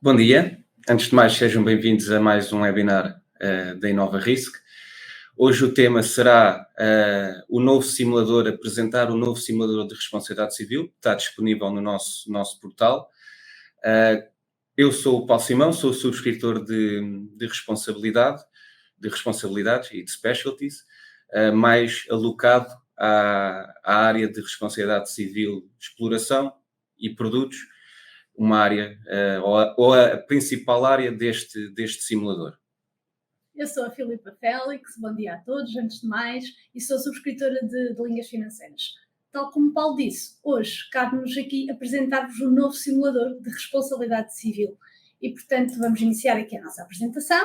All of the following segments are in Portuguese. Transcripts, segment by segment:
Bom dia. Antes de mais, sejam bem-vindos a mais um webinar da Inova Risk. Hoje o tema será o novo simulador, apresentar o novo simulador de responsabilidade civil, que está disponível no nosso portal. Eu sou o Paulo Simão, sou o subscritor de responsabilidades e de specialties, mais alocado à área de responsabilidade civil, exploração e produtos, uma área, ou a principal área deste simulador. Eu sou a Filipa Félix, bom dia a todos, antes de mais, e sou subscritora de linhas financeiras. Tal como o Paulo disse, hoje cabe-nos aqui apresentar-vos um novo simulador de responsabilidade civil. E, portanto, vamos iniciar aqui a nossa apresentação.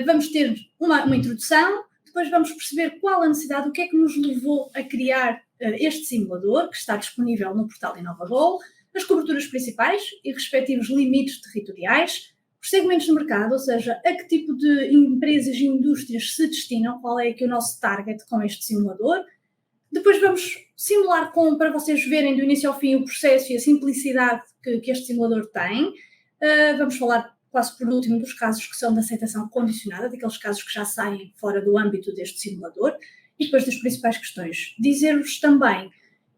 Vamos ter uma introdução, depois vamos perceber qual a necessidade, o que é que nos levou a criar este simulador, que está disponível no portal InovaGol, as coberturas principais e respectivos limites territoriais, os segmentos de mercado, ou seja, a que tipo de empresas e indústrias se destinam, qual é aqui o nosso target com este simulador. Depois vamos simular para vocês verem do início ao fim o processo e a simplicidade que este simulador tem. Vamos falar quase por último dos casos que são de aceitação condicionada, daqueles casos que já saem fora do âmbito deste simulador, e depois das principais questões. Dizer-vos também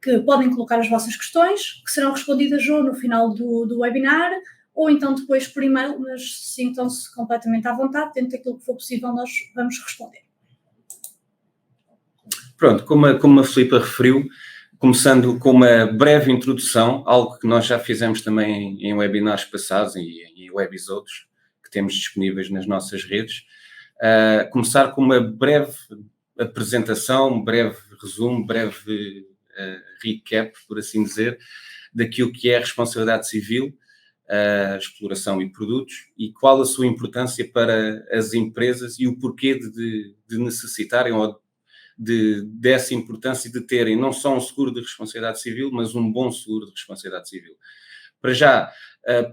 que podem colocar as vossas questões, que serão respondidas ou no final do webinar, ou então depois por e-mail, mas sintam-se completamente à vontade, dentro daquilo que for possível nós vamos responder. Pronto, como a Filipa referiu, começando com uma breve introdução, algo que nós já fizemos também em webinars passados e em webisodes que temos disponíveis nas nossas redes, começar com uma breve apresentação, um breve resumo, breve recap, por assim dizer, daquilo que é a responsabilidade civil, exploração e produtos, e qual a sua importância para as empresas e o porquê de necessitarem ou dessa importância de terem não só um seguro de responsabilidade civil, mas um bom seguro de responsabilidade civil. Para já,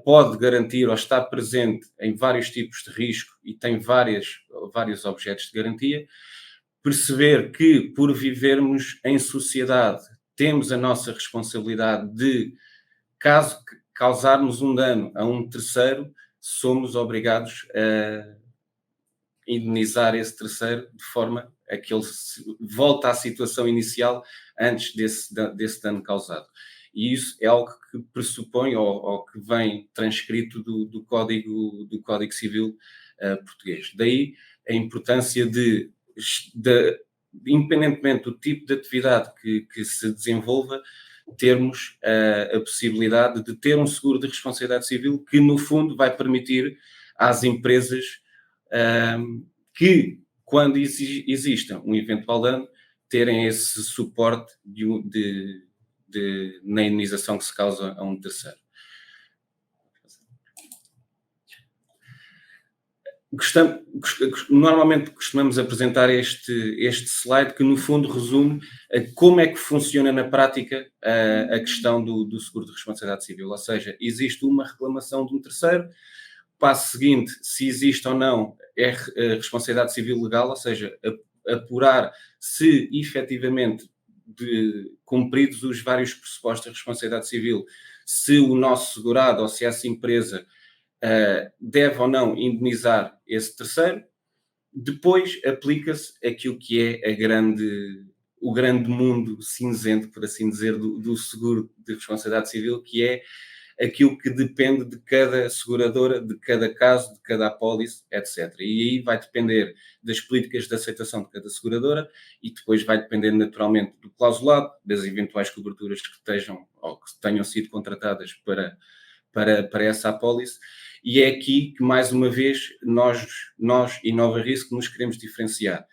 pode garantir ou está presente em vários tipos de risco e tem vários objetos de garantia. Perceber que, por vivermos em sociedade, temos a nossa responsabilidade de, caso causarmos um dano a um terceiro, somos obrigados a indenizar esse terceiro de forma a que ele volte à situação inicial antes desse dano causado. E isso é algo que pressupõe ou que vem transcrito do Código Civil português. Daí a importância independentemente do tipo de atividade que se desenvolva, termos a possibilidade de ter um seguro de responsabilidade civil que, no fundo, vai permitir às empresas que, quando exista um eventual dano, terem esse suporte na indenização que se causa a um terceiro. Normalmente costumamos apresentar este slide que, no fundo, resume como é que funciona na prática a questão do seguro de responsabilidade civil. Ou seja, existe uma reclamação de um terceiro, passo seguinte, se existe ou não, é a responsabilidade civil legal, ou seja, apurar se efetivamente, cumpridos os vários pressupostos de responsabilidade civil, se o nosso segurado ou se essa empresa deve ou não indenizar esse terceiro. Depois aplica-se aquilo que é o grande mundo cinzento, por assim dizer, do seguro de responsabilidade civil, que é aquilo que depende de cada seguradora, de cada caso, de cada apólice, etc. E aí vai depender das políticas de aceitação de cada seguradora e depois vai depender naturalmente do clausulado, das eventuais coberturas que estejam ou que tenham sido contratadas para essa apólice. E é aqui que, mais uma vez, nós Inova Risk, nos queremos diferenciar.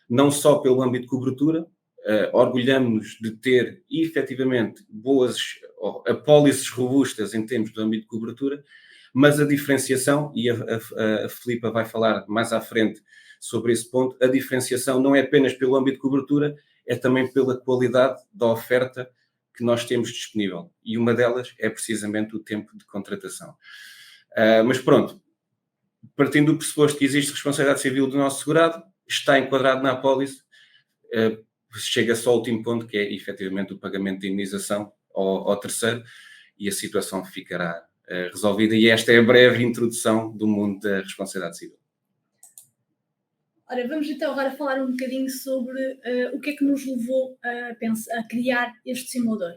Não só pelo âmbito de cobertura, orgulhamos-nos de ter, efetivamente, boas apólices robustas em termos do âmbito de cobertura, mas a diferenciação, e a Filipa vai falar mais à frente sobre esse ponto, a diferenciação não é apenas pelo âmbito de cobertura, é também pela qualidade da oferta que nós temos disponível. E uma delas é precisamente o tempo de contratação. Mas pronto, partindo do pressuposto que existe responsabilidade civil do nosso segurado, está enquadrado na apólice, chega só ao último ponto, que é efetivamente o pagamento de indenização ao terceiro, e a situação ficará resolvida, e esta é a breve introdução do mundo da responsabilidade civil. Ora, vamos então agora falar um bocadinho sobre o que é que nos levou a criar este simulador.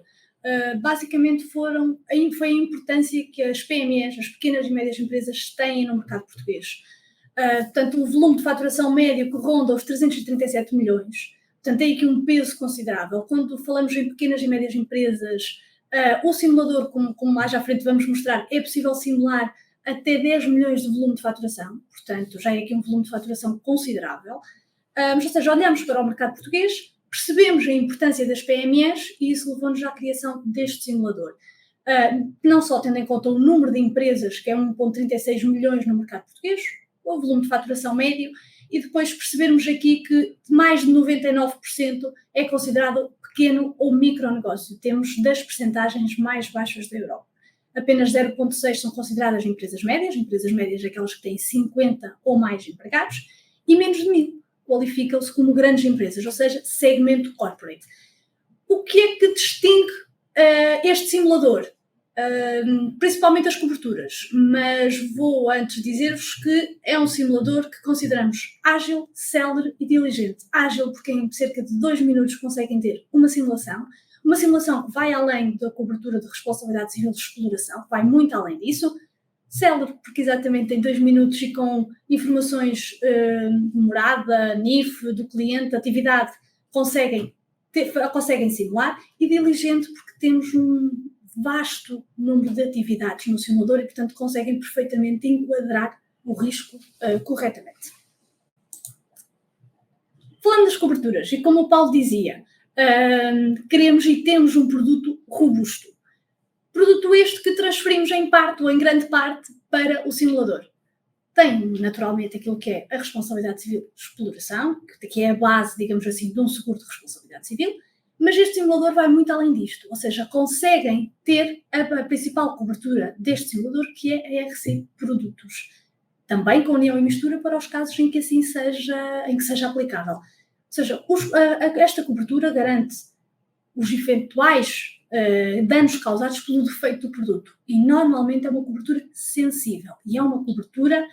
Basicamente foi a importância que as PMEs, as pequenas e médias empresas, têm no mercado português. Portanto, o volume de faturação médio que ronda os 337 milhões. Portanto, tem aqui um peso considerável. Quando falamos em pequenas e médias empresas, o simulador, como mais à frente vamos mostrar, é possível simular até 10 milhões de volume de faturação. Portanto, já é aqui um volume de faturação considerável. Ou seja, olhamos para o mercado português, percebemos a importância das PMEs e isso levou-nos à criação deste simulador. Não só tendo em conta o número de empresas, que é 1,36 milhões no mercado português, o volume de faturação médio, e depois percebermos aqui que mais de 99% é considerado pequeno ou micronegócio. Temos das percentagens mais baixas da Europa. Apenas 0,6% são consideradas empresas médias aquelas que têm 50 ou mais empregados, e menos de 1.000 qualificam-se como grandes empresas, ou seja, segmento corporate. O que é que distingue este simulador? Principalmente as coberturas, mas vou antes dizer-vos que é um simulador que consideramos ágil, célere e diligente. Ágil porque em cerca de 2 minutos conseguem ter uma simulação que vai além da cobertura de responsabilidade civil de exploração, vai muito além disso. Célere porque exatamente em 2 minutos e com informações de morada, NIF, do cliente, atividade, conseguem simular, e diligente porque temos um vasto número de atividades no simulador e, portanto, conseguem perfeitamente enquadrar o risco corretamente. Falando das coberturas, e como o Paulo dizia, queremos e temos um produto robusto. Produto este que transferimos em parte ou em grande parte para o simulador. Tem, naturalmente, aquilo que é a responsabilidade civil de exploração, que é a base, digamos assim, de um seguro de responsabilidade civil, mas este simulador vai muito além disto, ou seja, conseguem ter a principal cobertura deste simulador, que é a RC Produtos, também com união e mistura para os casos em que assim seja aplicável. Ou seja, esta cobertura garante os eventuais danos causados pelo defeito do produto, e normalmente é uma cobertura sensível, e é uma cobertura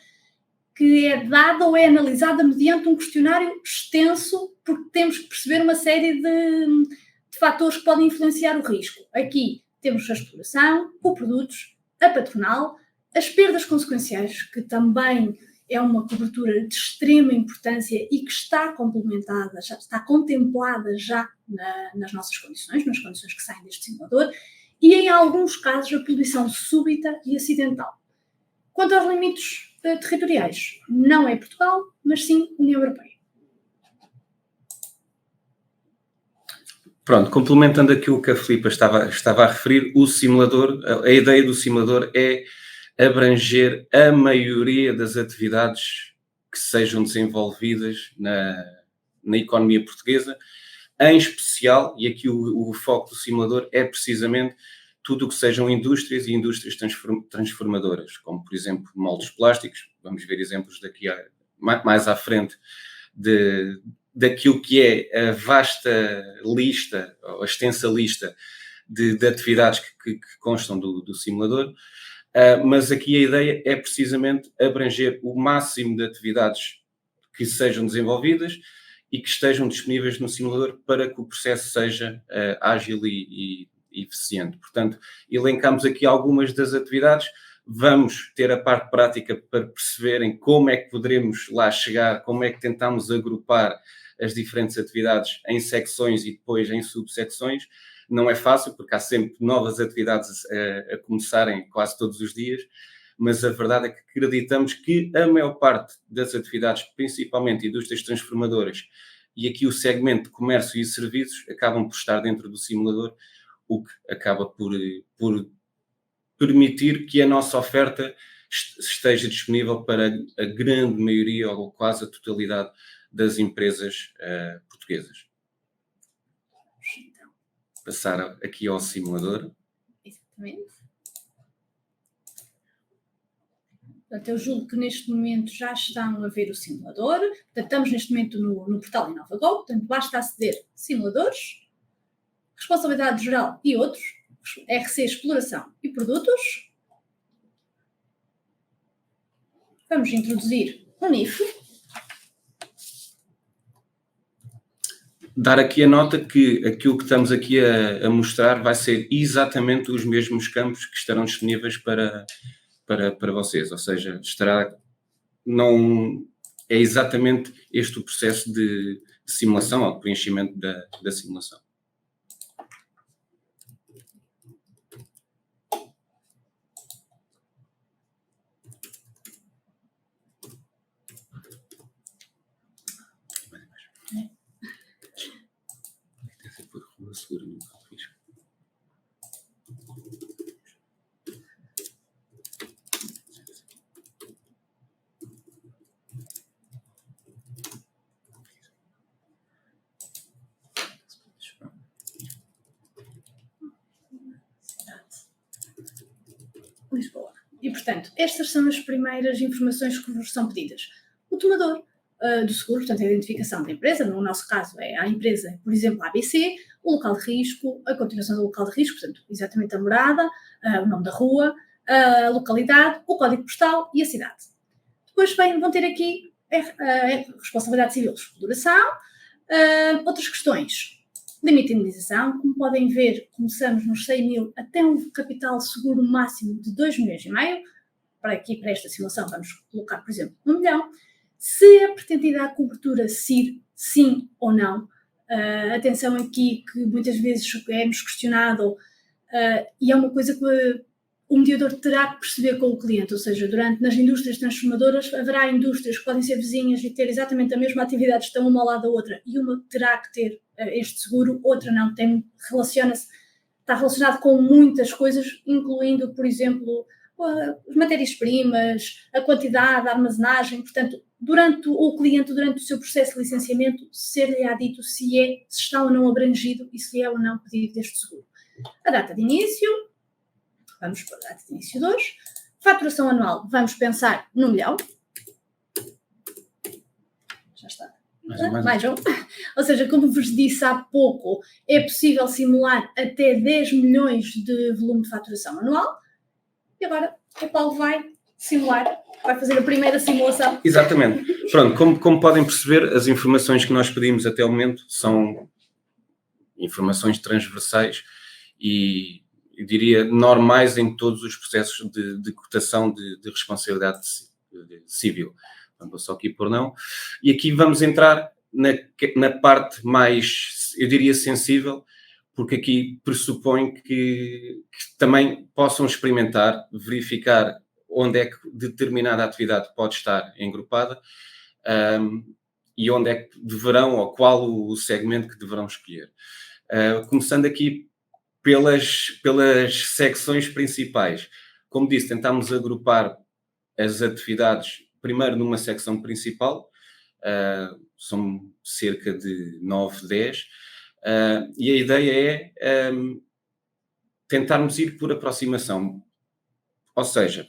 que é dada ou é analisada mediante um questionário extenso, porque temos que perceber uma série de fatores que podem influenciar o risco. Aqui temos a exploração, o produtos, a patronal, as perdas consequenciais, que também é uma cobertura de extrema importância e que está complementada, já está contemplada já nas nossas condições, nas condições que saem deste simulador, e em alguns casos a poluição súbita e acidental. Quanto aos limites territoriais, não é Portugal, mas sim União Europeia. Pronto, complementando aquilo que a Filipa estava a referir, o simulador, a ideia do simulador é abranger a maioria das atividades que sejam desenvolvidas na economia portuguesa, em especial, e aqui o foco do simulador é precisamente tudo o que sejam indústrias e indústrias transformadoras, como, por exemplo, moldes plásticos. Vamos ver exemplos daqui mais à frente daquilo que é a vasta lista, ou a extensa lista de atividades que constam do simulador. Mas aqui a ideia é precisamente abranger o máximo de atividades que sejam desenvolvidas e que estejam disponíveis no simulador para que o processo seja ágil e eficiente. Portanto, elencamos aqui algumas das atividades, vamos ter a parte prática para perceberem como é que poderemos lá chegar, como é que tentamos agrupar as diferentes atividades em secções e depois em subsecções. Não é fácil, porque há sempre novas atividades a começarem quase todos os dias, mas a verdade é que acreditamos que a maior parte das atividades, principalmente indústrias transformadoras, e aqui o segmento de comércio e serviços, acabam por estar dentro do simulador, o que acaba por permitir que a nossa oferta esteja disponível para a grande maioria ou quase a totalidade das empresas portuguesas. Então, passar aqui ao simulador. Exatamente. Portanto, eu julgo que neste momento já estão a ver o simulador. Portanto, estamos neste momento no portal InovaGo. Portanto, basta aceder a simuladores, responsabilidade geral e outros, RC Exploração e Produtos. vamos introduzir um NIF. Dar aqui a nota que aquilo que estamos aqui a mostrar vai ser exatamente os mesmos campos que estarão disponíveis para vocês, ou seja, é exatamente este o processo de simulação ou de preenchimento da simulação. Lisboa. E, portanto, estas são as primeiras informações que vos são pedidas. O tomador do seguro, portanto, a identificação da empresa, no nosso caso é a empresa, por exemplo, a ABC, o local de risco, a continuação do local de risco, portanto, exatamente a morada, o nome da rua, a localidade, o código postal e a cidade. Depois vão ter aqui a responsabilidade civil de exploração, outras questões. Limite de indemnização, como podem ver, começamos nos 100 mil até um capital seguro máximo de 2,5 milhões. Para esta simulação vamos colocar, por exemplo, 1 milhão. Se é pretendida a cobertura CIR, sim ou não. Atenção aqui que muitas vezes é-nos questionado e é uma coisa que o mediador terá que perceber com o cliente, ou seja, nas indústrias transformadoras haverá indústrias que podem ser vizinhas e ter exatamente a mesma atividade, estão uma ao lado da outra, e uma terá que ter este seguro, outra não, está relacionado com muitas coisas, incluindo, por exemplo, as matérias-primas, a quantidade, a armazenagem, portanto, durante o seu processo de licenciamento, ser-lhe-á dito se está ou não abrangido e se é ou não pedido este seguro. A data de início, vamos para a data de início de hoje. Faturação anual, vamos pensar no 1 milhão. Já está. Mais um. Ou seja, como vos disse há pouco, é possível simular até 10 milhões de volume de faturação anual. E agora o Paulo vai fazer a primeira simulação. Exatamente. Pronto, como podem perceber, as informações que nós pedimos até o momento são informações transversais e, eu diria, normais em todos os processos de cotação de responsabilidade civil. Então, vou só aqui por não. E aqui vamos entrar na parte mais, eu diria, sensível, porque aqui pressupõe que também possam experimentar, verificar onde é que determinada atividade pode estar engrupada e onde é que deverão, ou qual o segmento que deverão escolher. Começando aqui pelas secções principais. Como disse, tentámos agrupar as atividades primeiro numa secção principal, são cerca de 9, 10, e a ideia é tentarmos ir por aproximação. Ou seja,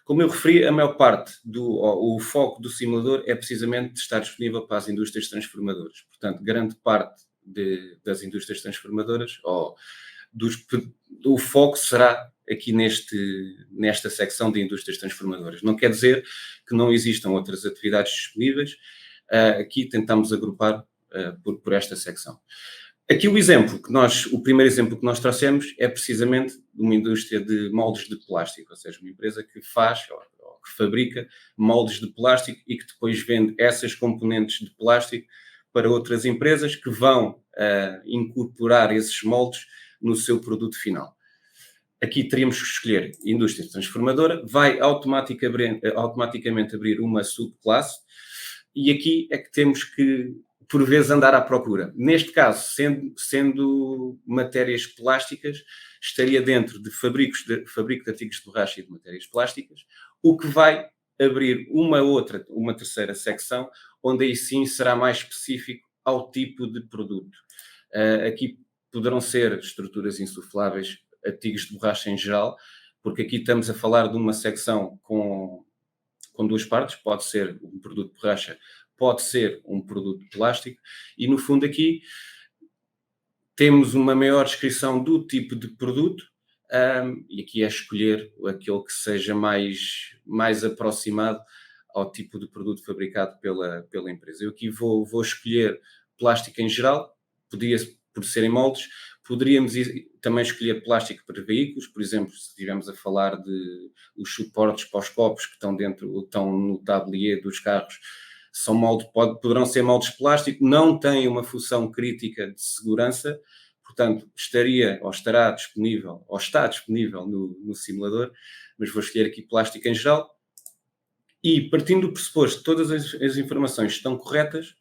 como eu referi, a maior parte o foco do simulador é precisamente estar disponível para as indústrias transformadoras. Portanto, grande parte das indústrias transformadoras, o foco será aqui nesta secção de indústrias transformadoras. Não quer dizer que não existam outras atividades disponíveis. Aqui tentamos agrupar por esta secção. Aqui o primeiro exemplo que nós trouxemos é precisamente de uma indústria de moldes de plástico, ou seja, uma empresa que faz ou que fabrica moldes de plástico e que depois vende essas componentes de plástico para outras empresas que vão incorporar esses moldes no seu produto final. Aqui teríamos que escolher indústria transformadora, vai automaticamente abrir uma subclasse e aqui é que temos que, por vezes, andar à procura. Neste caso, sendo matérias plásticas, estaria dentro de fabrico de artigos de borracha e de matérias plásticas, o que vai abrir uma terceira secção, onde aí sim será mais específico ao tipo de produto. Aqui poderão ser estruturas insufláveis, artigos de borracha em geral, porque aqui estamos a falar de uma secção com duas partes, pode ser um produto de borracha, pode ser um produto de plástico, e no fundo aqui temos uma maior descrição do tipo de produto, e aqui é escolher aquele que seja mais aproximado ao tipo de produto fabricado pela empresa. Eu aqui vou escolher plástico em geral, podia por serem moldes, poderíamos também escolher plástico para veículos, por exemplo, se estivermos a falar de os suportes para os copos que estão no tablier dos carros, poderão ser moldes de plástico, não têm uma função crítica de segurança, portanto, está disponível no simulador, mas vou escolher aqui plástico em geral. E partindo do pressuposto que todas as informações estão corretas,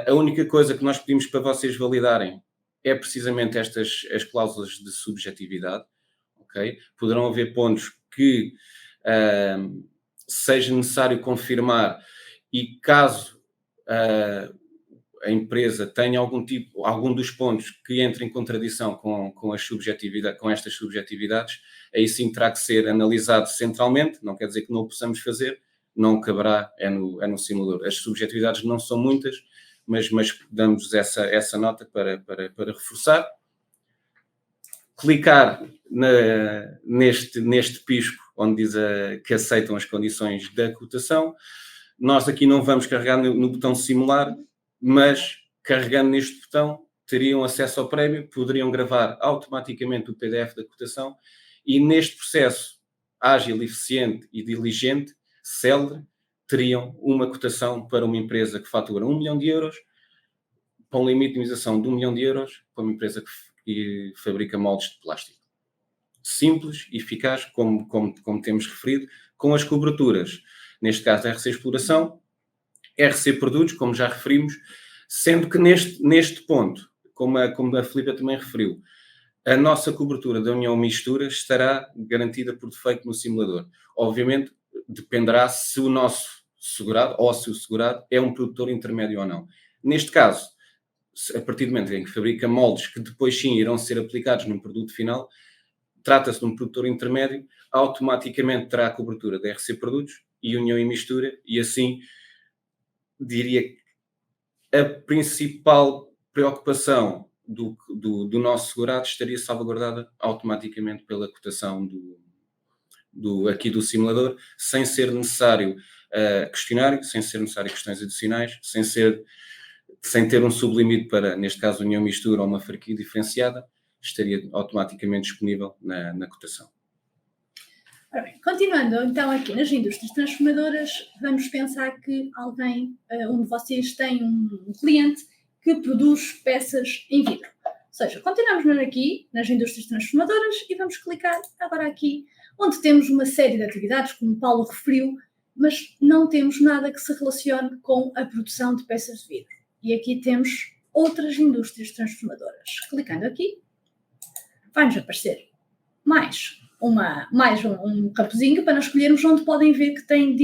a única coisa que nós pedimos para vocês validarem é precisamente as cláusulas de subjetividade, ok? Poderão haver pontos que seja necessário confirmar e caso a empresa tenha algum dos pontos que entre em contradição com estas subjetividades, aí sim terá que ser analisado centralmente, não quer dizer que não o possamos fazer, não caberá, é no simulador. As subjetividades não são muitas, mas damos essa nota para reforçar. Clicar neste pisco, onde diz que aceitam as condições da cotação. Nós aqui não vamos carregar no botão simular, mas carregando neste botão teriam acesso ao prémio, poderiam gravar automaticamente o PDF da cotação e neste processo ágil, eficiente e diligente, célere, teriam uma cotação para uma empresa que fatura 1 milhão de euros, para um limite de minimização de 1 milhão de euros, para uma empresa que fabrica moldes de plástico. Simples, eficaz, como temos referido, com as coberturas. Neste caso, RC Exploração, RC Produtos, como já referimos, sendo que neste ponto, como a Filipa também referiu, a nossa cobertura da União Mistura estará garantida por defeito no simulador. Obviamente, dependerá se o nosso segurado ou se o segurado é um produtor intermédio ou não. Neste caso, a partir do momento em que fabrica moldes que depois sim irão ser aplicados num produto final, trata-se de um produtor intermédio, automaticamente terá a cobertura da RC Produtos e União e Mistura, e assim diria que a principal preocupação do nosso segurado estaria salvaguardada automaticamente pela cotação aqui do simulador, sem ser necessário questionário, sem ser necessário questões adicionais, sem ter um sublimite para, neste caso, União Mistura ou uma franquia diferenciada, estaria automaticamente disponível na cotação. Ora bem, continuando então aqui nas indústrias transformadoras, vamos pensar que alguém, um de vocês tem um cliente que produz peças em vidro. Ou seja, continuamos aqui nas indústrias transformadoras e vamos clicar agora aqui, onde temos uma série de atividades, como o Paulo referiu, mas não temos nada que se relacione com a produção de peças de vidro. E aqui temos outras indústrias transformadoras. Clicando aqui, vai-nos aparecer mais um campozinho para nós escolhermos, onde podem ver que tem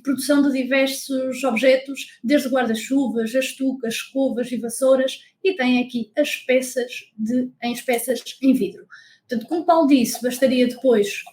produção de diversos objetos, desde guarda-chuvas, as tucas, escovas e vassouras, e tem aqui as peças em vidro. Portanto, como o Paulo disse, bastaria depois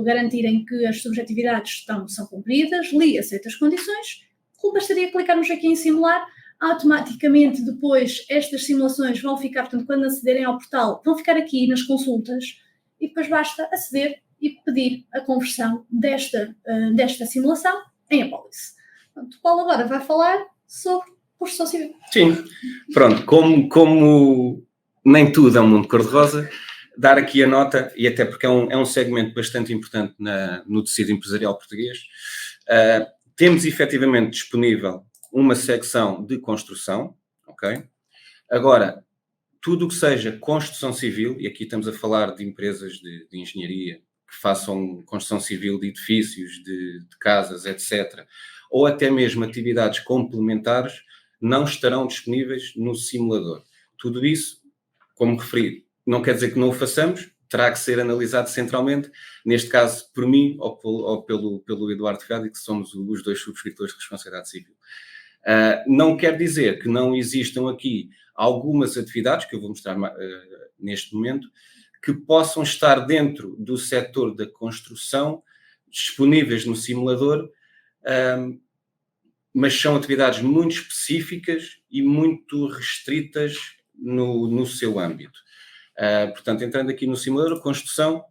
garantirem que as subjetividades são cumpridas, aceita as condições, bastaria clicarmos aqui em simular. Automaticamente depois estas simulações vão ficar, portanto, quando acederem ao portal, vão ficar aqui nas consultas e depois basta aceder e pedir a conversão desta simulação em apólice. Portanto, o Paulo agora vai falar sobre construção civil. Sim, pronto, como nem tudo é um mundo cor-de-rosa, dar aqui a nota, e até porque é um segmento bastante importante no tecido empresarial português, temos efetivamente disponível uma secção de construção, ok? Agora, tudo o que seja construção civil, e aqui estamos a falar de empresas de engenharia que façam construção civil de edifícios, de casas, etc., ou até mesmo atividades complementares, não estarão disponíveis no simulador. Tudo isso, como referi, não quer dizer que não o façamos, terá que ser analisado centralmente, neste caso por mim ou pelo Eduardo Ferreira, que somos os dois subscritores de responsabilidade civil. Não quer dizer que não existam aqui algumas atividades, que eu vou mostrar neste momento, que possam estar dentro do setor da construção, disponíveis no simulador, mas são atividades muito específicas e muito restritas no seu âmbito. Portanto, entrando aqui no simulador, construção,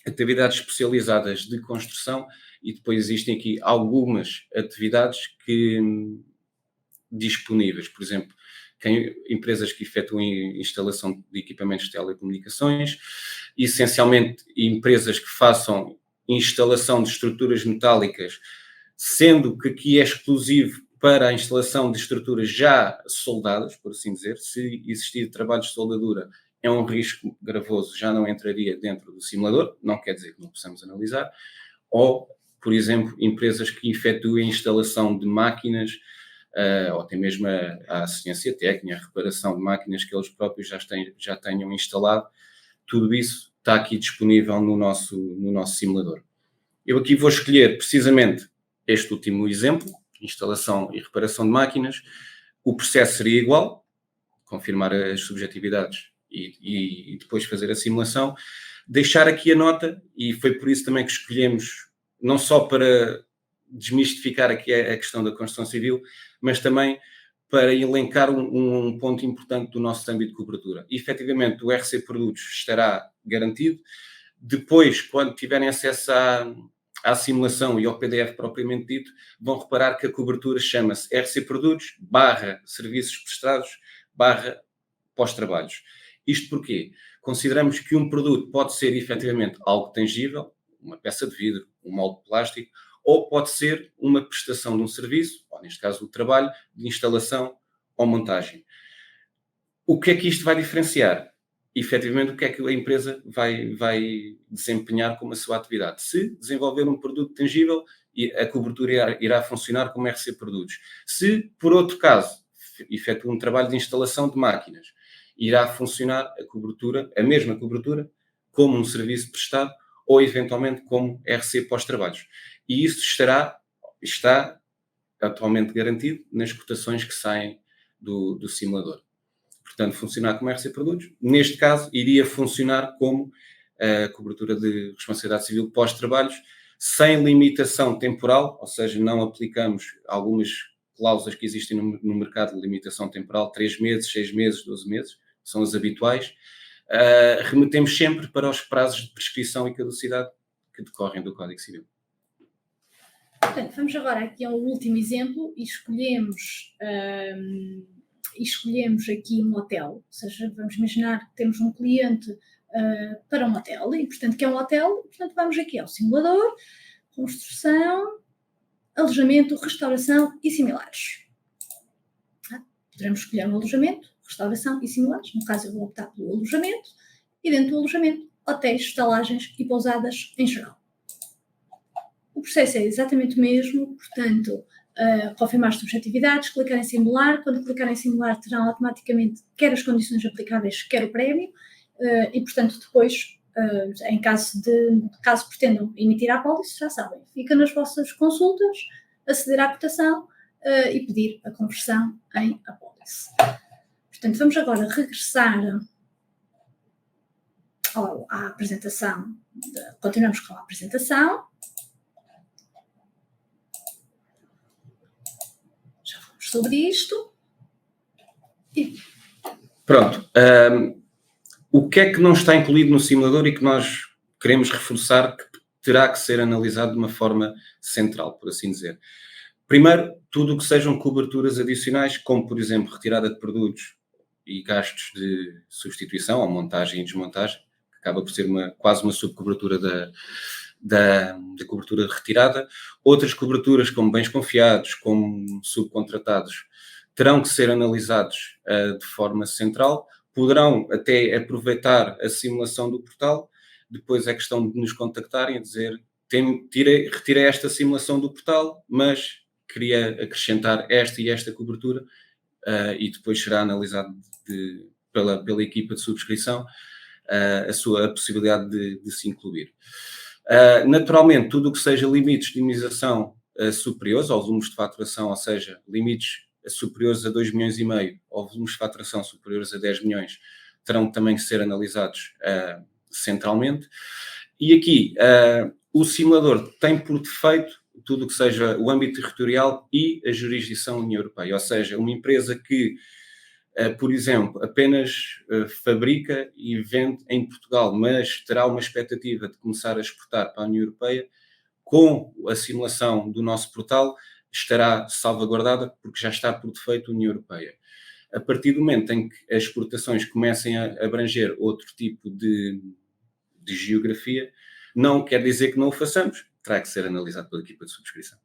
atividades especializadas de construção e depois existem aqui algumas atividades que disponíveis, por exemplo, empresas que efetuam instalação de equipamentos de telecomunicações, essencialmente empresas que façam instalação de estruturas metálicas, sendo que aqui é exclusivo para a instalação de estruturas já soldadas, por assim dizer. Se existir trabalhos de soldadura, é um risco gravoso, já não entraria dentro do simulador, não quer dizer que não possamos analisar, ou, por exemplo, empresas que efetuem instalação de máquinas, ou até mesmo a assistência técnica, a reparação de máquinas que eles próprios já tenham instalado, tudo isso está aqui disponível no nosso simulador. Eu aqui vou escolher precisamente este último exemplo, instalação e reparação de máquinas. O processo seria igual, confirmar as subjetividades e depois fazer a simulação. Deixar aqui a nota, e foi por isso também que escolhemos, não só para desmistificar aqui a questão da construção civil, mas também para elencar um ponto importante do nosso âmbito de cobertura. E, efetivamente, o RC Produtos estará garantido. Depois, quando tiverem acesso à simulação e ao PDF propriamente dito, vão reparar que a cobertura chama-se RC Produtos / Serviços Prestados / Pós-Trabalhos. Isto porquê? Consideramos que um produto pode ser, efetivamente, algo tangível, uma peça de vidro, um molde de plástico, ou pode ser uma prestação de um serviço, ou neste caso o trabalho, de instalação ou montagem. O que é que isto vai diferenciar? Efetivamente, o que é que a empresa vai desempenhar como a sua atividade? Se desenvolver um produto tangível, a cobertura irá funcionar como RC Produtos. Se, por outro caso, efetua um trabalho de instalação de máquinas, irá funcionar a mesma cobertura, como um serviço prestado ou, eventualmente, como RC pós-trabalhos. E isso está atualmente garantido nas cotações que saem do simulador. Portanto, funcionar como RC Produtos. Neste caso, iria funcionar como a cobertura de responsabilidade civil pós-trabalhos, sem limitação temporal, ou seja, não aplicamos algumas cláusulas que existem no mercado de limitação temporal, 3 meses, 6 meses, 12 meses, são as habituais. Remetemos sempre para os prazos de prescrição e caducidade que decorrem do Código Civil. Portanto, vamos agora aqui ao último exemplo e escolhemos aqui um hotel, ou seja, vamos imaginar que temos um cliente para um hotel e, portanto, que é um hotel, portanto, vamos aqui ao simulador, construção, alojamento, restauração e similares. Poderemos escolher um alojamento, restauração e similares, no caso eu vou optar pelo alojamento, e dentro do alojamento, hotéis, estalagens e pousadas em geral. O processo é exatamente o mesmo, portanto, confirmar as subjetividades, clicar em simular. Quando clicar em simular, terão automaticamente quer as condições aplicáveis, quer o prémio, e, portanto, depois, em caso pretendam emitir a apólice, já sabem, fica nas vossas consultas, aceder à cotação e pedir a conversão em apólice. Portanto, vamos agora regressar à apresentação, continuamos com a apresentação. Sobre isto. Pronto. O que é que não está incluído no simulador e que nós queremos reforçar que terá que ser analisado de uma forma central, por assim dizer? Primeiro, tudo o que sejam coberturas adicionais, como, por exemplo, retirada de produtos e gastos de substituição ou montagem e desmontagem, que acaba por ser quase uma subcobertura da cobertura de retirada. Outras coberturas, como bens confiados, como subcontratados, terão que ser analisados de forma central. Poderão até aproveitar a simulação do portal. Depois é questão de nos contactarem e dizer: retirei esta simulação do portal, mas queria acrescentar esta e esta cobertura, e depois será analisado pela equipa de subscrição a possibilidade de se incluir. Naturalmente, tudo o que seja limites de indemnização superiores ou volumes de faturação, ou seja, limites superiores a 2,5 milhões ou volumes de faturação superiores a 10 milhões, terão também que ser analisados centralmente. E aqui, o simulador tem por defeito tudo o que seja o âmbito territorial e a jurisdição da União Europeia, ou seja, uma empresa que por exemplo, apenas fabrica e vende em Portugal, mas terá uma expectativa de começar a exportar para a União Europeia, com a simulação do nosso portal, estará salvaguardada porque já está por defeito a União Europeia. A partir do momento em que as exportações comecem a abranger outro tipo de geografia, não quer dizer que não o façamos, terá que ser analisado pela equipa de subscrição.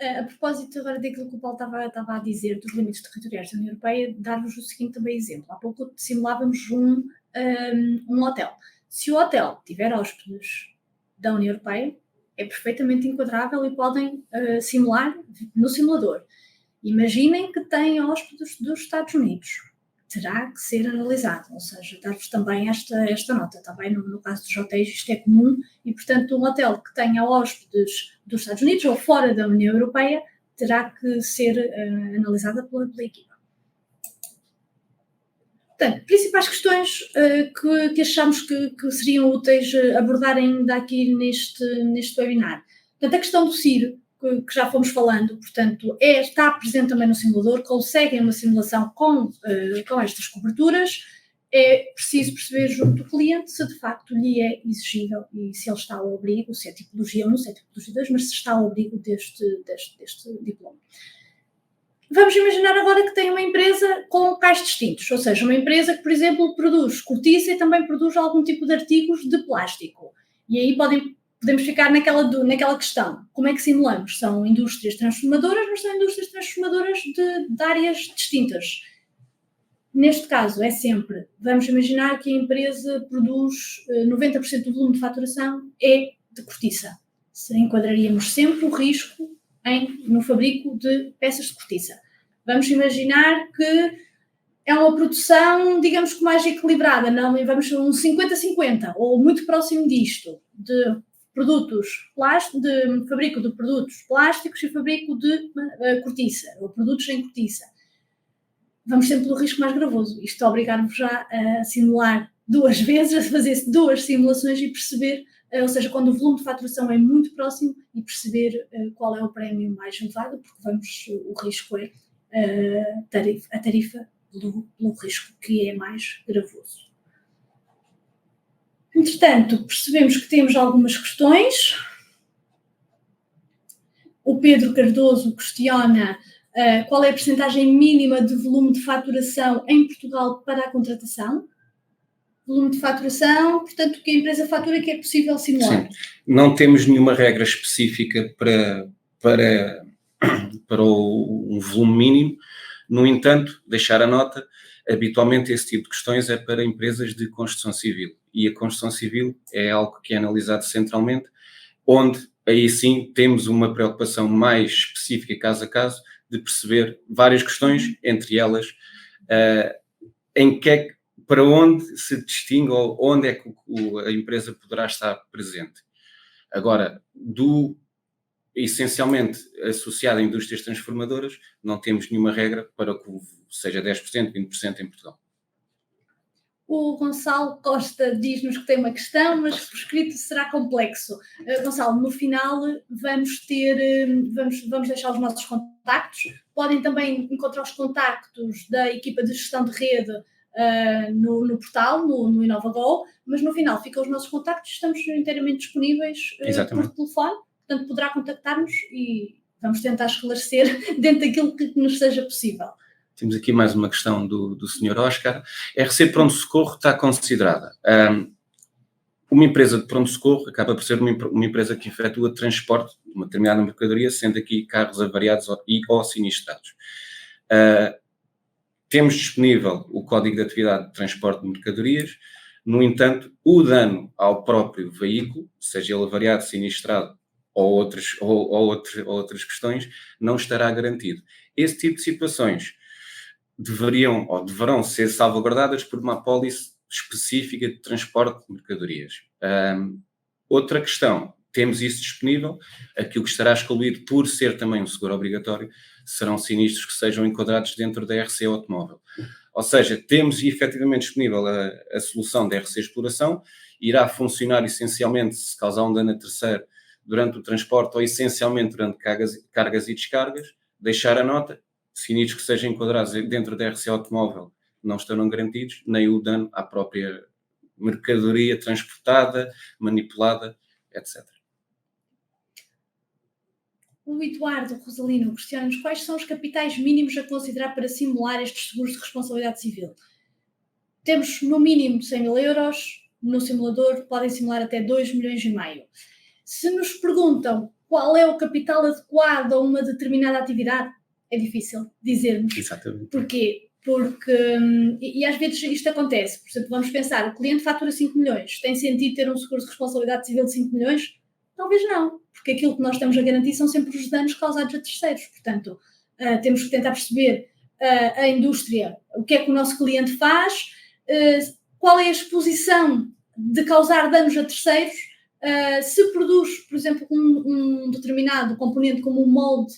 A propósito agora daquilo que o Paulo estava a dizer, dos limites territoriais da União Europeia, dar-vos o seguinte também exemplo. Há pouco simulávamos um hotel. Se o hotel tiver hóspedes da União Europeia, é perfeitamente enquadrável e podem simular no simulador. Imaginem que têm hóspedes dos Estados Unidos. Terá que ser analisado, ou seja, dar-vos também esta nota. Também no caso dos hotéis isto é comum e, portanto, um hotel que tenha hóspedes dos Estados Unidos ou fora da União Europeia terá que ser analisada pela equipa. Portanto, principais questões que achamos que seriam úteis abordar ainda aqui neste webinar. Portanto, a questão do CIR, que já fomos falando, portanto, está presente também no simulador, conseguem uma simulação com estas coberturas. É preciso perceber junto do cliente se de facto lhe é exigível e se ele está ao abrigo, se é tipologia 1, se é tipologia 2, mas se está ao abrigo deste diploma. Vamos imaginar agora que tem uma empresa com cais distintos, ou seja, uma empresa que, por exemplo, produz cortiça e também produz algum tipo de artigos de plástico. E aí podemos ficar naquela questão. Como é que simulamos? São indústrias transformadoras, mas são indústrias transformadoras de áreas distintas. Neste caso, é sempre, vamos imaginar que a empresa produz 90% do volume de faturação é de cortiça. Enquadraríamos sempre o risco no fabrico de peças de cortiça. Vamos imaginar que é uma produção, digamos que mais equilibrada, não vamos um 50-50, ou muito próximo disto, de fabrico de produtos plásticos e fabrico de cortiça, ou produtos em cortiça. Vamos sempre pelo risco mais gravoso. Isto obrigar-vos já a simular 2 vezes, a fazer 2 simulações e perceber, ou seja, quando o volume de faturação é muito próximo e perceber qual é o prémio mais elevado, porque o risco é a tarifa pelo risco que é mais gravoso. Entretanto, percebemos que temos algumas questões. O Pedro Cardoso questiona qual é a percentagem mínima de volume de faturação em Portugal para a contratação. Volume de faturação, portanto, que a empresa fatura que é possível simular. Sim. Não temos nenhuma regra específica para um volume mínimo. No entanto, deixar a nota, habitualmente esse tipo de questões é para empresas de construção civil. E a construção civil é algo que é analisado centralmente, onde aí sim temos uma preocupação mais específica caso a caso de perceber várias questões, entre elas para onde se distingue ou onde é que a empresa poderá estar presente. Agora, essencialmente associado a indústrias transformadoras, não temos nenhuma regra para que seja 10%, 20% em Portugal. O Gonçalo Costa diz-nos que tem uma questão, mas por escrito será complexo. Gonçalo, no final vamos deixar os nossos contactos. Podem também encontrar os contactos da equipa de gestão de rede no portal, no InovaGo, mas no final ficam os nossos contactos, estamos inteiramente disponíveis por telefone, portanto poderá contactar-nos e vamos tentar esclarecer dentro daquilo que nos seja possível. Temos aqui mais uma questão do Sr. Oscar. RC Pronto-Socorro está considerada. Uma empresa de pronto-socorro acaba por ser uma empresa que efetua transporte de uma determinada mercadoria, sendo aqui carros avariados ou sinistrados. Temos disponível o Código de Atividade de Transporte de Mercadorias. No entanto, o dano ao próprio veículo, seja ele avariado, sinistrado ou outras questões, não estará garantido. Esse tipo de situações deveriam ou deverão ser salvaguardadas por uma apólice específica de transporte de mercadorias. Outra questão, temos isso disponível, aquilo que estará excluído por ser também um seguro obrigatório serão sinistros que sejam enquadrados dentro da RC Automóvel. Ou seja, temos efetivamente disponível a solução da RC Exploração, irá funcionar essencialmente se causar um dano a terceiro durante o transporte ou essencialmente durante cargas e descargas, deixar a nota, sinistros que sejam enquadrados dentro da RC automóvel não estarão garantidos, nem o dano à própria mercadoria transportada, manipulada, etc. O Eduardo Rosalino questiona-nos quais são os capitais mínimos a considerar para simular estes seguros de responsabilidade civil. Temos no mínimo 100 mil euros, no simulador podem simular até 2,5 milhões. Se nos perguntam qual é o capital adequado a uma determinada atividade, é difícil dizermos. Exatamente. Porquê? Porque, e às vezes isto acontece, por exemplo, vamos pensar, o cliente fatura 5 milhões, tem sentido ter um seguro de responsabilidade civil de 5 milhões? Talvez não, porque aquilo que nós estamos a garantir são sempre os danos causados a terceiros. Portanto, temos que tentar perceber a indústria, o que é que o nosso cliente faz, qual é a exposição de causar danos a terceiros, se produz, por exemplo, um determinado componente como um molde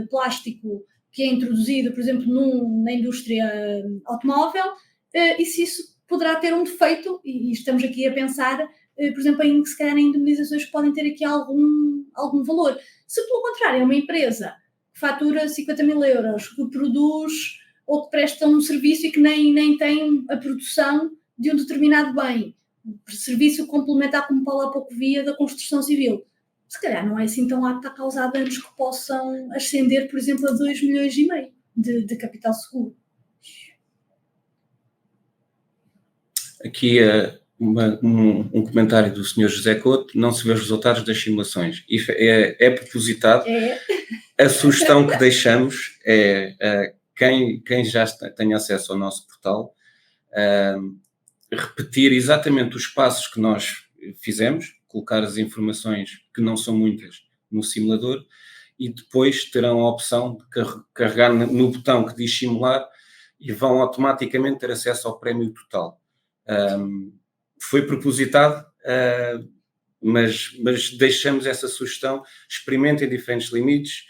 plástico que é introduzido, por exemplo, na indústria automóvel, e se isso poderá ter um defeito, e estamos aqui a pensar, por exemplo, em que se calhar em indemnizações que podem ter aqui algum valor. Se pelo contrário é uma empresa que fatura 50 mil euros, que produz ou que presta um serviço e que nem tem a produção de um determinado bem, serviço complementar, como Paulo há pouco via, da construção civil, se calhar não é assim tão apto a causar danos que possam ascender, por exemplo, a 2,5 milhões de capital seguro. Aqui um comentário do Sr. José Couto: não se vê os resultados das simulações. Isso é propositado. É. A sugestão que deixamos é quem já tem acesso ao nosso portal repetir exatamente os passos que nós fizemos, colocar as informações, que não são muitas, no simulador, e depois terão a opção de carregar no botão que diz simular e vão automaticamente ter acesso ao prémio total. Foi propositado, mas deixamos essa sugestão: experimentem diferentes limites.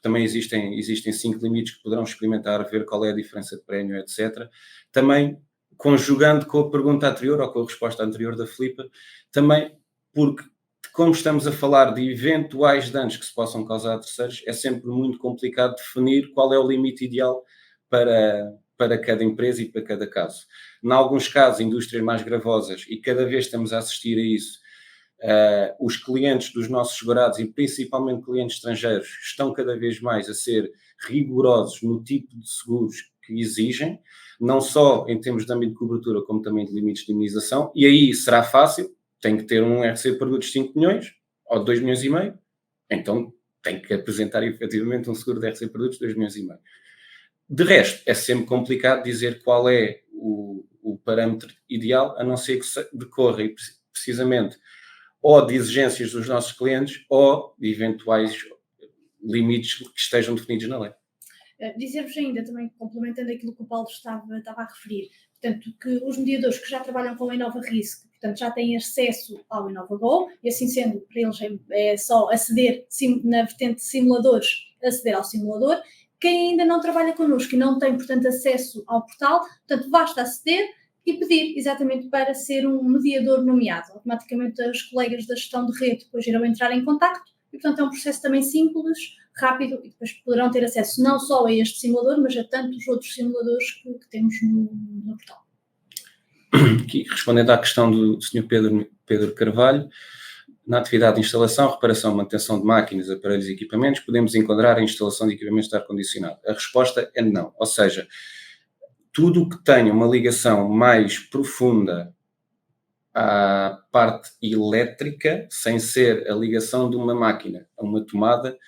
Também existem 5 limites que poderão experimentar, ver qual é a diferença de prémio, etc. Também, conjugando com a pergunta anterior, ou com a resposta anterior da Filipa, também porque, como estamos a falar de eventuais danos que se possam causar a terceiros, é sempre muito complicado definir qual é o limite ideal para cada empresa e para cada caso. Em alguns casos, indústrias mais gravosas, e cada vez estamos a assistir a isso, os clientes dos nossos segurados, e principalmente clientes estrangeiros, estão cada vez mais a ser rigorosos no tipo de seguros que exigem, não só em termos de âmbito de cobertura, como também de limites de indemnização, e aí será fácil, tem que ter um RC de produtos de 5 milhões, ou de 2,5 milhões, então tem que apresentar efetivamente um seguro de RC de produtos de 2,5 milhões. De resto, é sempre complicado dizer qual é o parâmetro ideal, a não ser que decorra precisamente ou de exigências dos nossos clientes ou de eventuais limites que estejam definidos na lei. Dizer-vos ainda, também complementando aquilo que o Paulo estava a referir, portanto, que os mediadores que já trabalham com a Innova Risk, portanto, já têm acesso ao InnovaGo, e assim sendo, para eles é só aceder na vertente de simuladores, aceder ao simulador. Quem ainda não trabalha connosco e não tem, portanto, acesso ao portal, portanto, basta aceder e pedir exatamente para ser um mediador nomeado. Automaticamente os colegas da gestão de rede depois irão entrar em contacto e, portanto, é um processo também simples, rápido, e depois poderão ter acesso não só a este simulador, mas a tantos outros simuladores que temos no portal. Aqui, respondendo à questão do Sr. Pedro Carvalho, na atividade de instalação, reparação, manutenção de máquinas, aparelhos e equipamentos, podemos enquadrar a instalação de equipamentos de ar-condicionado? A resposta é não. Ou seja, tudo o que tenha uma ligação mais profunda à parte elétrica, sem ser a ligação de uma máquina a uma tomada,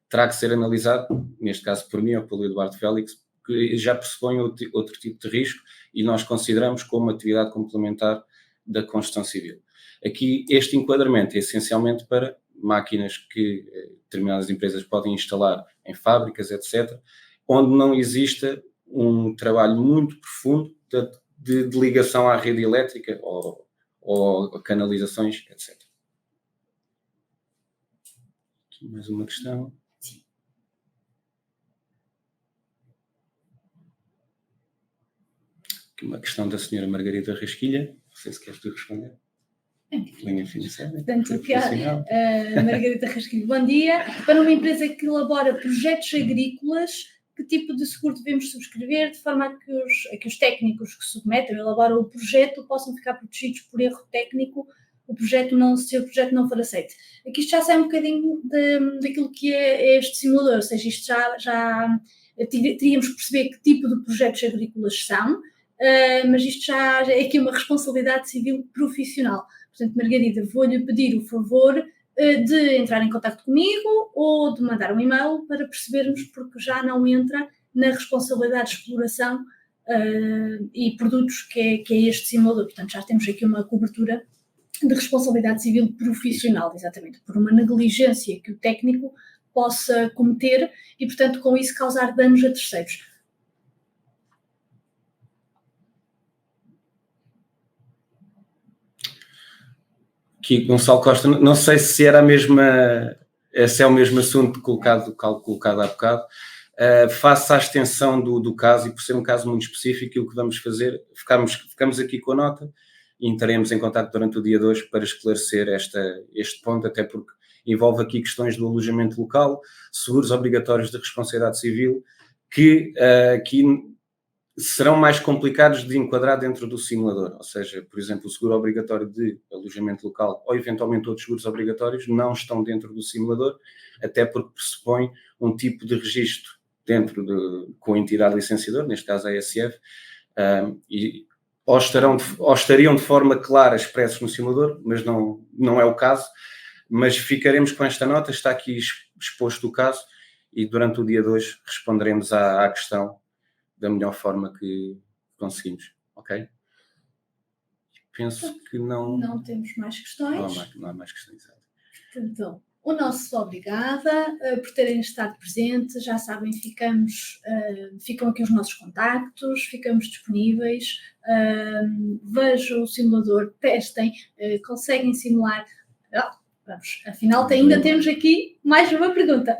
terá que ser analisado, neste caso por mim ou pelo Eduardo Félix, que já pressupõe outro tipo de risco e nós consideramos como atividade complementar da construção civil. Aqui, este enquadramento é essencialmente para máquinas que determinadas empresas podem instalar em fábricas, etc., onde não exista um trabalho muito profundo de ligação à rede elétrica ou canalizações, etc. Aqui mais uma questão. Sim. Aqui uma questão da senhora Margarida Rasquilha. Não sei se queres tu responder. Linha financeira. Portanto, aqui a Margarida Rasquilho, bom dia. Para uma empresa que elabora projetos agrícolas, que tipo de seguro devemos subscrever de forma a que os técnicos que submetem ou elaboram o projeto possam ficar protegidos por erro técnico, se o projeto não for aceito? Aqui isto já sai um bocadinho daquilo que é este simulador, ou seja, isto já teríamos que perceber que tipo de projetos agrícolas são, mas isto já é aqui uma responsabilidade civil profissional. Portanto, Margarida, vou-lhe pedir o favor de entrar em contato comigo ou de mandar um e-mail para percebermos, porque já não entra na responsabilidade de exploração e produtos que é este simulador. Portanto, já temos aqui uma cobertura de responsabilidade civil profissional, exatamente, por uma negligência que o técnico possa cometer e, portanto, com isso causar danos a terceiros. Aqui, Gonçalo Costa, não sei se era esse é o mesmo assunto colocado há bocado. Face à extensão do caso, e por ser um caso muito específico, o que vamos fazer, ficamos aqui com a nota e entraremos em contato durante o dia de hoje para esclarecer este ponto, até porque envolve aqui questões do alojamento local, seguros obrigatórios de responsabilidade civil, que aqui serão mais complicados de enquadrar dentro do simulador, ou seja, por exemplo, o seguro obrigatório de alojamento local ou eventualmente outros seguros obrigatórios não estão dentro do simulador, até porque pressupõe um tipo de registro com a entidade licenciadora, neste caso a ASF, ou estariam de forma clara expressos no simulador, mas não é o caso. Mas ficaremos com esta nota, está aqui exposto o caso e durante o dia de hoje responderemos à questão da melhor forma que conseguimos, ok? Penso que não... Não temos mais questões. Não há mais questões. Então, o nosso obrigada por terem estado presentes. Já sabem, ficam aqui os nossos contactos, ficamos disponíveis. Vejam o simulador, testem, conseguem simular. Vamos, afinal, ainda temos aqui mais uma pergunta.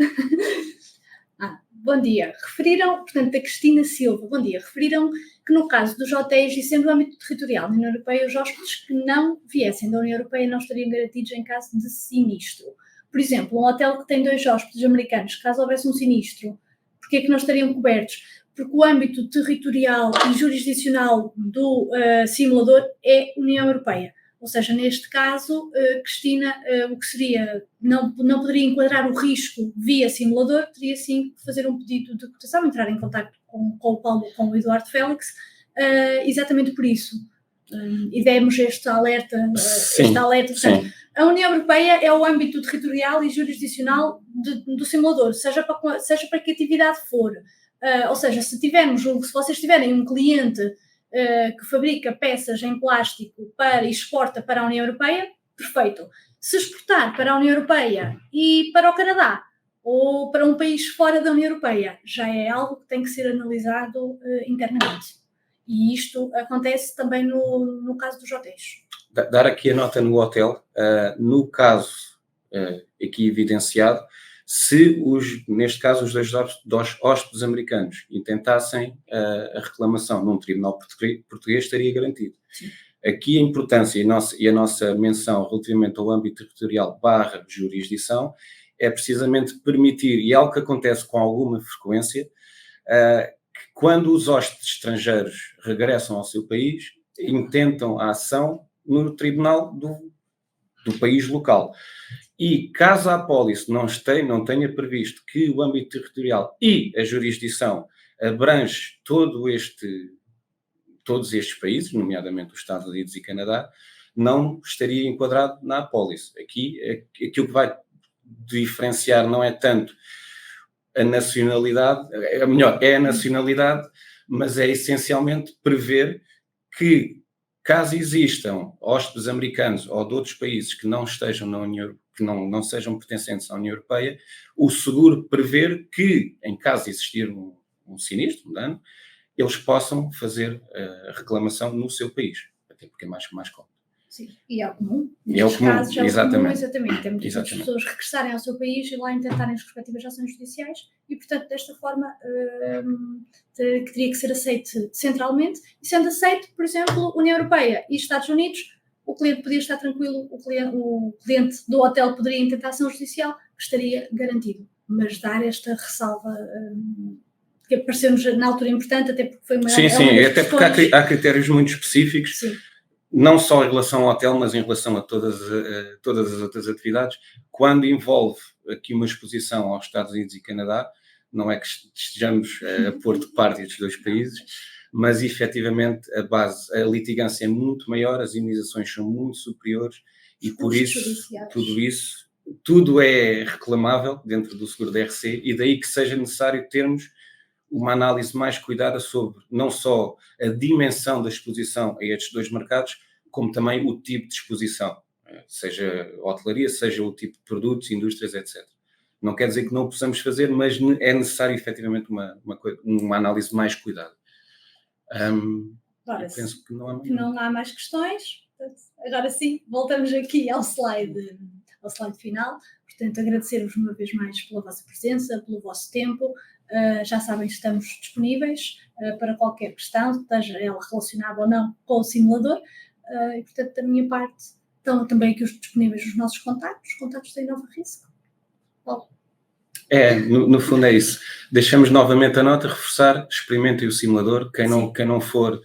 Bom dia. Portanto, a Cristina Silva, bom dia. Referiram que no caso dos hotéis e sendo o âmbito territorial da União Europeia, os hóspedes que não viessem da União Europeia não estariam garantidos em caso de sinistro. Por exemplo, um hotel que tem 2 hóspedes americanos, caso houvesse um sinistro, porquê é que não estariam cobertos? Porque o âmbito territorial e jurisdicional do simulador é União Europeia. Ou seja, neste caso, Cristina, o que seria, não poderia enquadrar o risco via simulador, teria sim que fazer um pedido de cotação, entrar em contato com o Paulo, com o Eduardo Félix, exatamente por isso. E demos este alerta. Portanto, a União Europeia é o âmbito territorial e jurisdicional do simulador, seja para que atividade for. Ou seja, se vocês tiverem um cliente que fabrica peças em plástico e exporta para a União Europeia, perfeito. Se exportar para a União Europeia e para o Canadá ou para um país fora da União Europeia, já é algo que tem que ser analisado internamente. E isto acontece também no caso dos hotéis. Dar aqui a nota no hotel, no caso aqui evidenciado, se neste caso os dois hóspedes americanos intentassem a reclamação num tribunal português, estaria garantido. Sim. Aqui a importância e a nossa menção relativamente ao âmbito territorial / jurisdição é precisamente permitir, e é algo que acontece com alguma frequência, que quando os hóspedes estrangeiros regressam ao seu país, intentam a ação no tribunal do país local. E caso a apólice não tenha previsto que o âmbito territorial e a jurisdição abrange todos estes países, nomeadamente os Estados Unidos e Canadá, não estaria enquadrado na apólice. Aqui, aquilo que vai diferenciar não é tanto a nacionalidade, é a nacionalidade, mas é essencialmente prever que, caso existam hóspedes americanos ou de outros países que não estejam na União, que não sejam pertencentes à União Europeia, o seguro prever que, em caso de existir um sinistro, um dano, eles possam fazer a reclamação no seu país, até porque é mais cómodo. Sim, e é o comum. Nestes casos é o comum, exatamente. É muitas pessoas regressarem ao seu país e lá intentarem as respectivas ações judiciais e, portanto, desta forma, que teria que ser aceito centralmente. E sendo aceito, por exemplo, União Europeia e Estados Unidos, o cliente podia estar tranquilo, o cliente do hotel poderia intentar ação judicial, que estaria garantido. Mas dar esta ressalva que apareceu-nos na altura importante, até porque foi uma... Sim, até porque há critérios muito específicos, sim, não só em relação ao hotel, mas em relação a todas as outras atividades. Quando envolve aqui uma exposição aos Estados Unidos e Canadá, não é que estejamos a pôr de parte estes dois países, mas efetivamente a litigância é muito maior, as indenizações são muito superiores e por isso, tudo é reclamável dentro do seguro da RC e daí que seja necessário termos uma análise mais cuidada sobre não só a dimensão da exposição a estes dois mercados, como também o tipo de exposição, seja hotelaria, seja o tipo de produtos, indústrias, etc. Não quer dizer que não o possamos fazer, mas é necessário efetivamente uma análise mais cuidada. Penso que não há mais questões. Agora sim, voltamos aqui ao slide final. Portanto, agradecer-vos uma vez mais pela vossa presença, pelo vosso tempo. Já sabem que estamos disponíveis para qualquer questão, seja ela relacionada ou não com o simulador. E, portanto, da minha parte, estão também aqui disponíveis os nossos contactos da Inova Risco. Paulo. No fundo é isso. Deixamos novamente a nota, reforçar, experimentem o simulador. Quem não for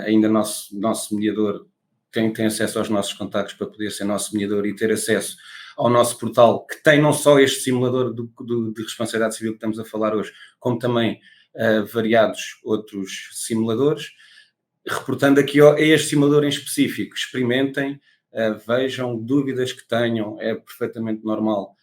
ainda nosso mediador, tem acesso aos nossos contactos para poder ser nosso mediador e ter acesso ao nosso portal, que tem não só este simulador de responsabilidade civil que estamos a falar hoje, como também variados outros simuladores. Reportando aqui a este simulador em específico, experimentem, vejam, dúvidas que tenham, é perfeitamente normal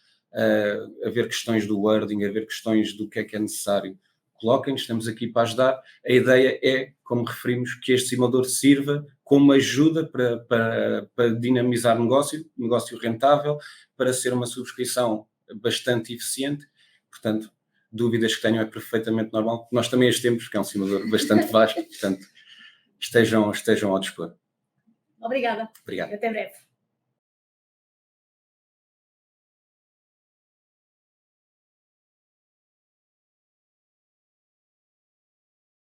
haver questões do wording, haver questões do que é necessário. Coloquem-nos, estamos aqui para ajudar. A ideia é, como referimos, que este simulador sirva como ajuda para dinamizar negócio rentável, para ser uma subscrição bastante eficiente. Portanto, dúvidas que tenham é perfeitamente normal. Nós também as temos, porque é um simulador bastante vasto, portanto, estejam ao dispor. Obrigada. Obrigado. Até breve.